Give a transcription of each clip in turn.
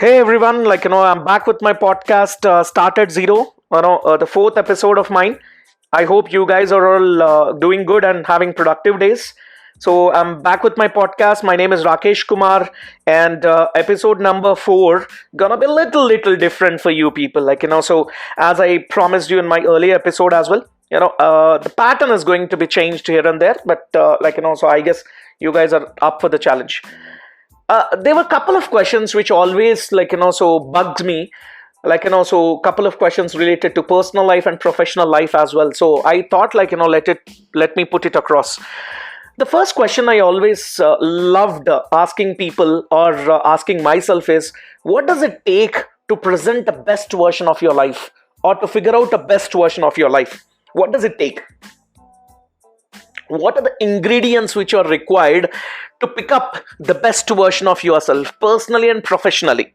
Hey everyone, I'm back with my podcast, Start at Zero, the fourth episode of mine. I hope you guys are all doing good and having productive days. So, I'm back with my podcast. My name is Rakesh Kumar, and episode number four gonna be little different for you people. So as I promised you in my earlier episode as well, the pattern is going to be changed here and there, but so I guess you guys are up for the challenge. There were a couple of questions which always so bugs me, so a couple of questions related to personal life and professional life as well. So I thought let me put it across. The first question I always loved asking people or asking myself is, what does it take to present the best version of your life, or to figure out the best version of your life? What does it take? What are the ingredients which are required to pick up the best version of yourself, personally and professionally?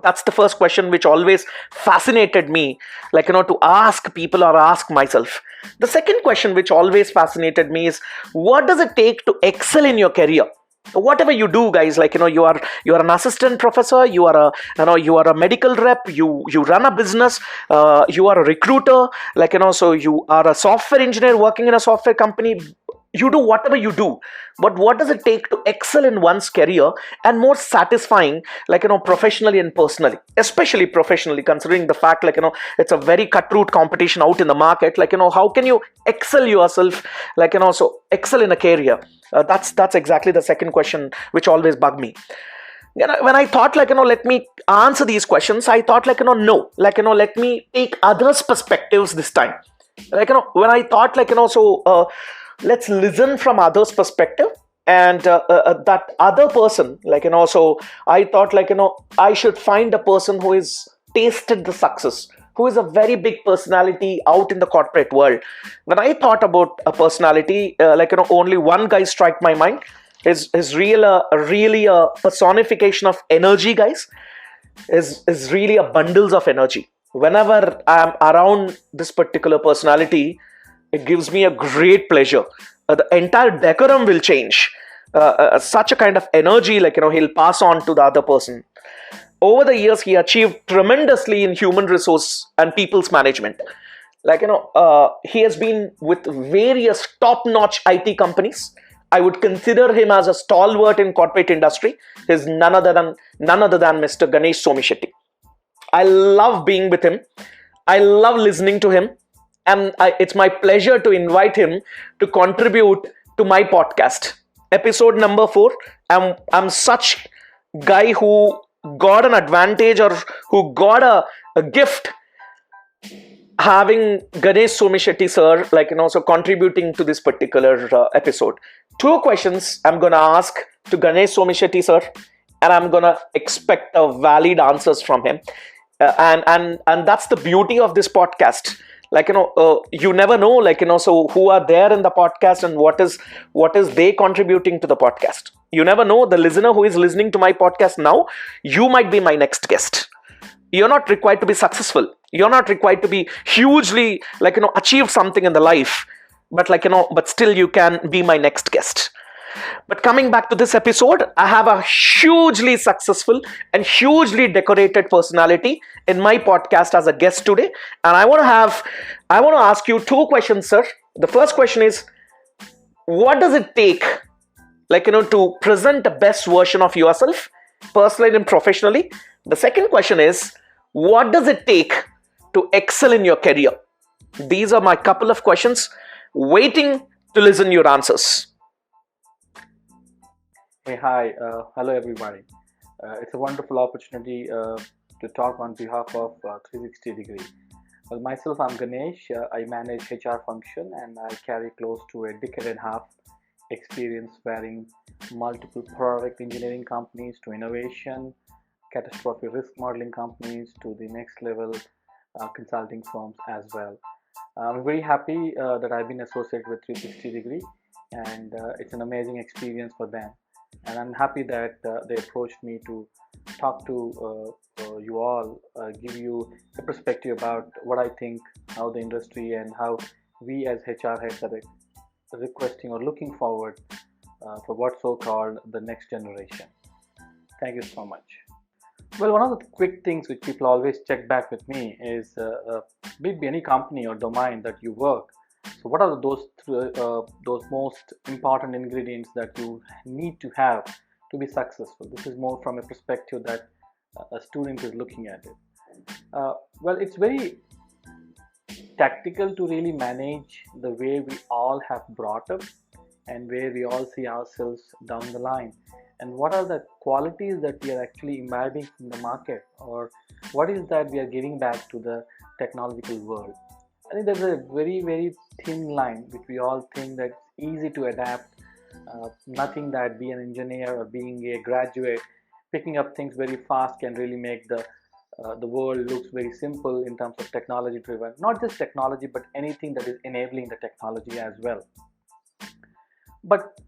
That's the first question which always fascinated me, to ask people or ask myself. The second question which always fascinated me is, what does it take to excel in your career? Whatever you do, guys, you are an assistant professor, you are a you are a medical rep, you run a business, you are a recruiter, so you are a software engineer working in a software company. You do whatever you do, but what does it take to excel in one's career and more satisfying, professionally and personally, especially professionally, considering the fact, it's a very cutthroat competition out in the market. How can you excel yourself, so excel in a career? That's exactly the second question which always bugged me. When I thought, let me answer these questions, I thought, no, let me take others perspectives this time. When I thought, let's listen from others perspective, and that other person, so I thought, I should find a person who is tasted the success, who is a very big personality out in the corporate world. When I thought about a personality, only one guy struck my mind. Is really a personification of energy, guys. Is really a bundles of energy. Whenever I'm around this particular personality, it gives me a great pleasure. The entire decorum will change. Such a kind of energy, he'll pass on to the other person. Over the years, he achieved tremendously in human resource and people's management. He has been with various top-notch IT companies. I would consider him as a stalwart in corporate industry. He's none other than Mr. Ganesh Somishetty. I love being with him. I love listening to him, and it's my pleasure to invite him to contribute to my podcast. Episode number four. I'm such guy who got an advantage, or who got a gift, having Ganesh Somishetty sir, so contributing to this particular episode. Two questions I'm gonna ask to Ganesh Somishetty sir, and I'm gonna expect a valid answers from him. And that's the beauty of this podcast. You never know, so who are there in the podcast, and what is they contributing to the podcast. You never know, the listener who is listening to my podcast now, you might be my next guest. You're not required to be successful, you're not required to be hugely, achieve something in the life, but still you can be my next guest. But coming back to this episode, I have a hugely successful and hugely decorated personality in my podcast as a guest today. And I want to ask you two questions, sir. The first question is, what does it take, to present the best version of yourself, personally and professionally? The second question is, what does it take to excel in your career? These are my couple of questions, waiting to listen your answers. Hey, hi. Hello, everybody. It's a wonderful opportunity to talk on behalf of 360 Degree. Well, myself, I'm Ganesh. I manage HR function, and I carry close to a decade and a half experience wearing multiple product engineering companies to innovation, catastrophic risk modeling companies to the next level consulting firms as well. I'm very happy that I've been associated with 360 Degree, and it's an amazing experience for them. And I'm happy that they approached me to talk to you all, give you a perspective about what I think, how the industry and how we as HR heads are requesting or looking forward for what's so called the next generation. Thank you so much. Well, one of the quick things which people always check back with me is be it be any company or domain that you work. So, what are those most important ingredients that you need to have to be successful? This is more from a perspective that a student is looking at it. Well, it's very tactical to really manage the way we all have brought up and where we all see ourselves down the line, and what are the qualities that we are actually imbibing from the market, or what is that we are giving back to the technological world. I think there's a very thin line which we all think that it's easy to adapt. Nothing that being an engineer or being a graduate picking up things very fast can really make the world looks very simple in terms of technology driven. Not just technology, but anything that is enabling the technology as well. But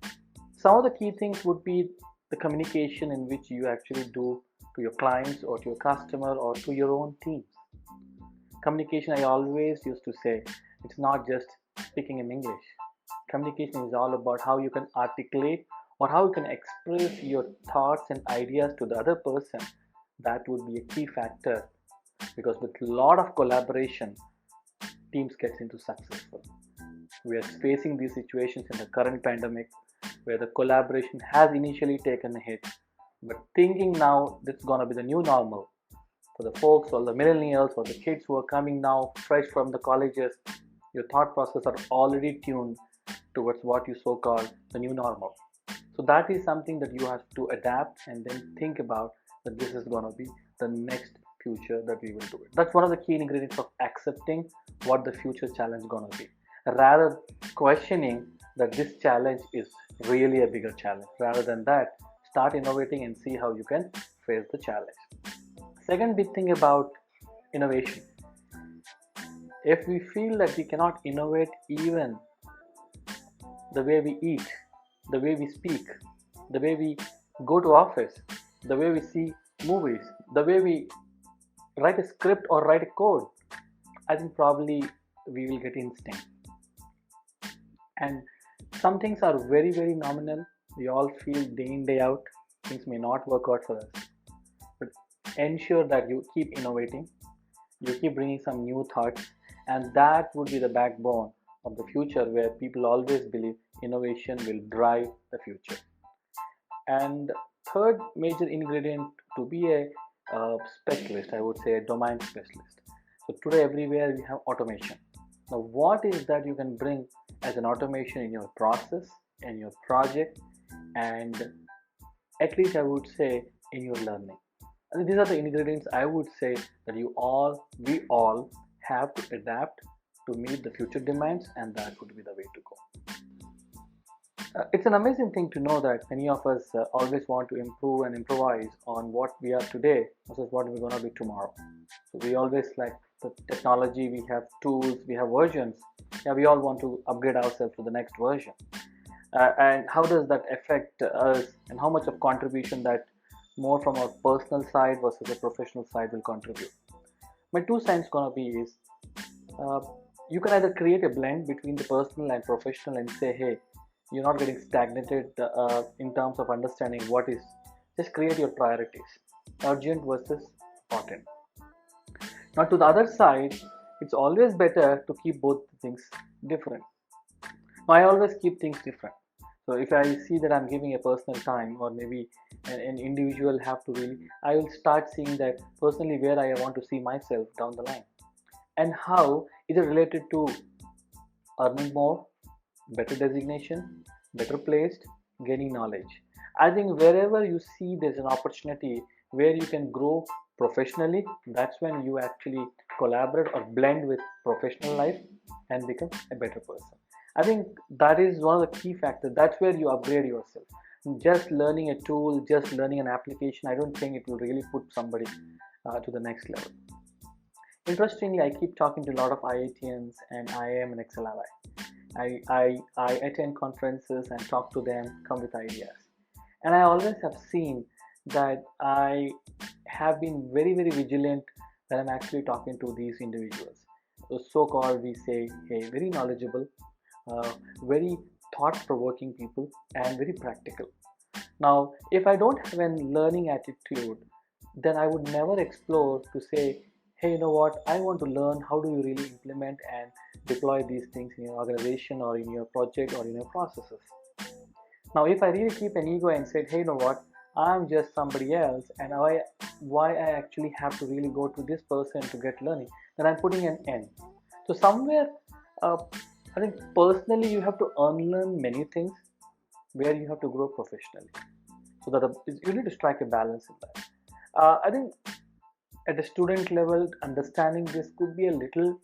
some of the key things would be the communication in which you actually do to your clients or to your customer or to your own teams. Communication, I always used to say, it's not just speaking in English. Communication is all about how you can articulate or how you can express your thoughts and ideas to the other person. That would be a key factor, because with a lot of collaboration, teams gets into successful. We are facing these situations in the current pandemic where the collaboration has initially taken a hit, but thinking now this is going to be the new normal for the folks or the millennials or the kids who are coming now fresh from the colleges. Your thought process are already tuned towards what you so called the new normal. So that is something that you have to adapt and then think about, that this is going to be the next future that we will do it. That's one of the key ingredients of accepting what the future challenge is going to be, rather questioning that this challenge is really a bigger challenge. Rather than that, start innovating and see how you can face the challenge. Second big thing about innovation, if we feel that we cannot innovate even the way we eat, the way we speak, the way we go to office, the way we see movies, the way we write a script or write a code, I think probably we will get instinct. And some things are very nominal. We all feel day in day out things may not work out for us, but ensure that you keep innovating, you keep bringing some new thoughts, and that would be the backbone of the future, where people always believe innovation will drive the future. And third major ingredient to be a specialist, I would say a domain specialist. So today everywhere we have automation. Now what is that you can bring as an automation in your process, in your project, and at least I would say in your learning. And these are the ingredients I would say that we all have to adapt to meet the future demands, and that would be the way to go. It's an amazing thing to know that many of us always want to improve and improvise on what we are today versus what we're going to be tomorrow. So we always like the technology, we have tools, we have versions. Yeah, we all want to upgrade ourselves to the next version. And how does that affect us, and how much of contribution that more from our personal side versus a professional side will contribute. My 2 cents gonna be is uh, you can either create a blend between the personal and professional and say, hey, you're not getting stagnated in terms of understanding what is, just create your priorities, urgent versus important. Now to the other side, it's always better to keep both things different. Now I always keep things different. So if I see that I'm giving a personal time, or maybe an individual have to really, I will start seeing that personally where I want to see myself down the line, and how is it related to earning more, better designation, better placed, gaining knowledge. I think wherever you see there's an opportunity where you can grow professionally, that's when you actually collaborate or blend with professional life and become a better person. I think that is one of the key factors. That's where you upgrade yourself. Just learning a tool, just learning an application, I don't think it will really put somebody to the next level. Interestingly, I keep talking to a lot of IITians and IIM and XLRI. I attend conferences and talk to them, come with ideas. And I always have seen that I have been very vigilant when I'm actually talking to these individuals. Those so-called, we say, hey, very knowledgeable, very thought-provoking people, and very practical. Now, if I don't have a learning attitude, then I would never explore to say, hey, you know what, I want to learn how do you really implement and deploy these things in your organization or in your project or in your processes. Now, if I really keep an ego and said, hey, you know what, I'm just somebody else, and why I actually have to really go to this person to get learning, then I'm putting an end. So somewhere, I think personally you have to unlearn many things where you have to grow professionally. So that you need to strike a balance in that. I think at the student level, understanding this could be a little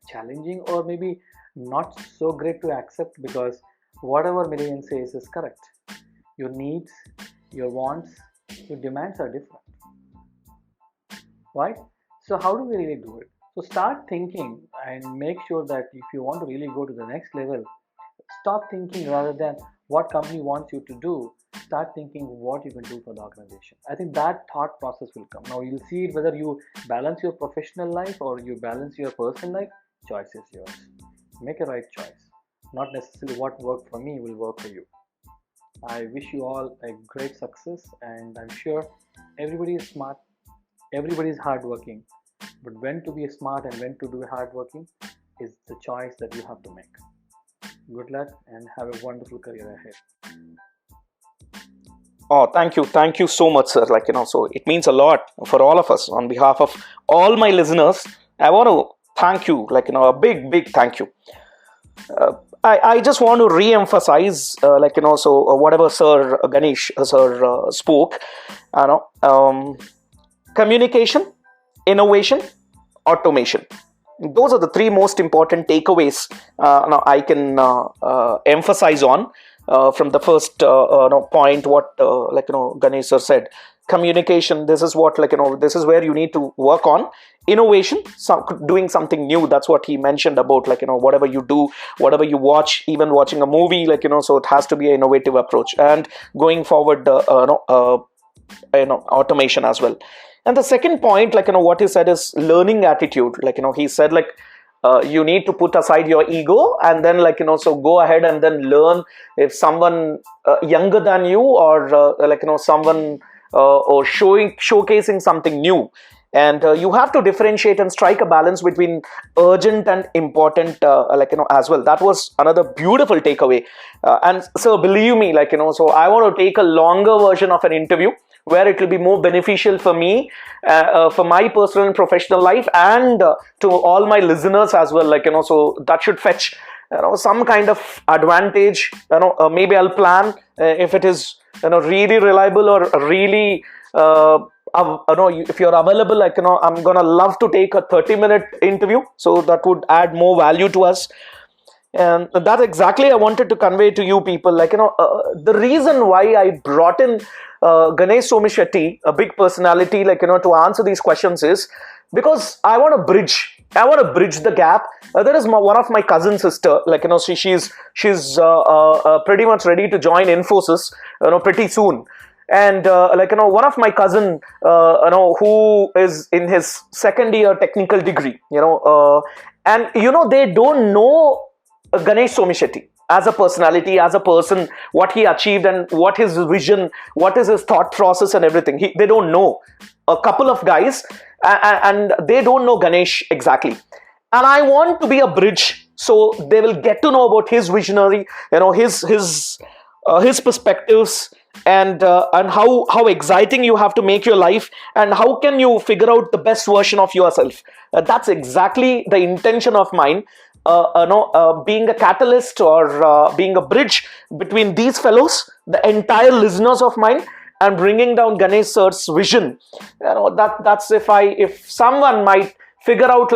challenging or maybe not so great to accept, because whatever Milian says is correct. Your needs, your wants, your demands are different, right? So how do we really do it? So start thinking and make sure that if you want to really go to the next level, stop thinking rather than what company wants you to do. Start thinking what you can do for the organization. I think that thought process will come. Now you'll see whether you balance your professional life or you balance your personal life. Choice is yours. Make a right choice. Not necessarily what worked for me will work for you. I wish you all a great success, and I'm sure everybody is smart, everybody is hardworking, but when to be smart and when to do hardworking is the choice that you have to make. Good luck and have a wonderful career ahead. Oh, thank you so much, sir. So it means a lot for all of us. On behalf of all my listeners, I want to thank you, a big thank you. I just want to re-emphasize, whatever Sir Ganesh, sir, spoke, communication, innovation, automation. Those are the three most important takeaways now I can emphasize on from the first point what Ganesh sir said. Communication, this is what this is where you need to work on. Innovation, doing something new, that's what he mentioned about whatever you do, whatever you watch, even watching a movie, so it has to be an innovative approach. And going forward, automation as well. And the second point, what he said is learning attitude. He said you need to put aside your ego and then so go ahead and then learn. If someone younger than you or someone or showcasing something new, and you have to differentiate and strike a balance between urgent and important as well. That was another beautiful takeaway. And so believe me, so I want to take a longer version of an interview where it will be more beneficial for me, for my personal and professional life, and to all my listeners as well. So that should fetch some kind of advantage. Maybe I'll plan if it is really reliable or really if you're available, I'm gonna love to take a 30-minute interview, so that would add more value to us. And that's exactly I wanted to convey to you people. The reason why I brought in Ganesh Somishetty, a big personality, to answer these questions is because I want to bridge the gap. There is one of my cousin sister, she's pretty much ready to join Infosys, pretty soon. And one of my cousin, who is in his second year technical degree, and they don't know Ganesh Somishetty as a personality, as a person, what he achieved and what his vision, what is his thought process and everything. They don't know. A couple of guys, and they don't know Ganesh exactly. And I want to be a bridge, so they will get to know about his visionary, his perspectives, and how exciting you have to make your life, and how can you figure out the best version of yourself. That's exactly the intention of mine. Being a catalyst or being a bridge between these fellows, the entire listeners of mine, and bringing down Ganesh sir's vision. That's if someone might figure out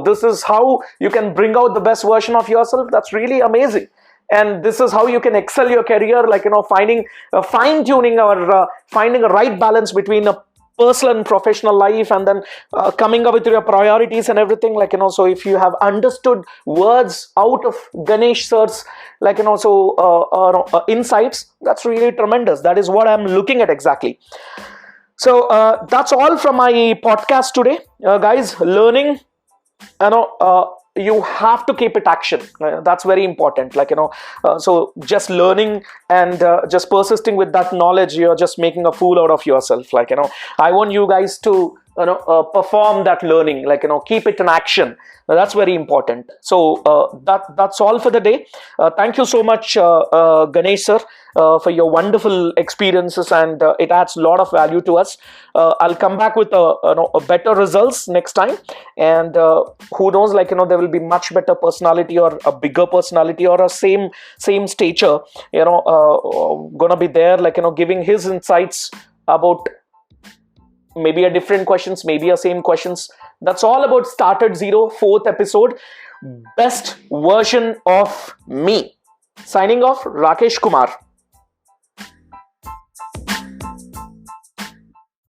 this is how you can bring out the best version of yourself. That's really amazing. And this is how you can excel your career, finding fine-tuning or finding a right balance between a personal and professional life, and then coming up with your priorities and everything. So if you have understood words out of Ganesh sir's insights, that's really tremendous. That is what I'm looking at exactly. So that's all from my podcast today, guys. Learning, you have to keep it action. That's very important. So just learning and just persisting with that knowledge, you're just making a fool out of yourself. I want you guys to perform that learning, keep it in action. That's very important. So that's all for the day. Thank you so much, Ganesh sir, for your wonderful experiences, and it adds a lot of value to us. I'll come back with a better results next time, and who knows, there will be much better personality, or a bigger personality, or a same stature, gonna be there, giving his insights about maybe a different questions, maybe a same questions. That's all about Start at Zero, 4th episode, best version of me. Signing off, Rakesh Kumar.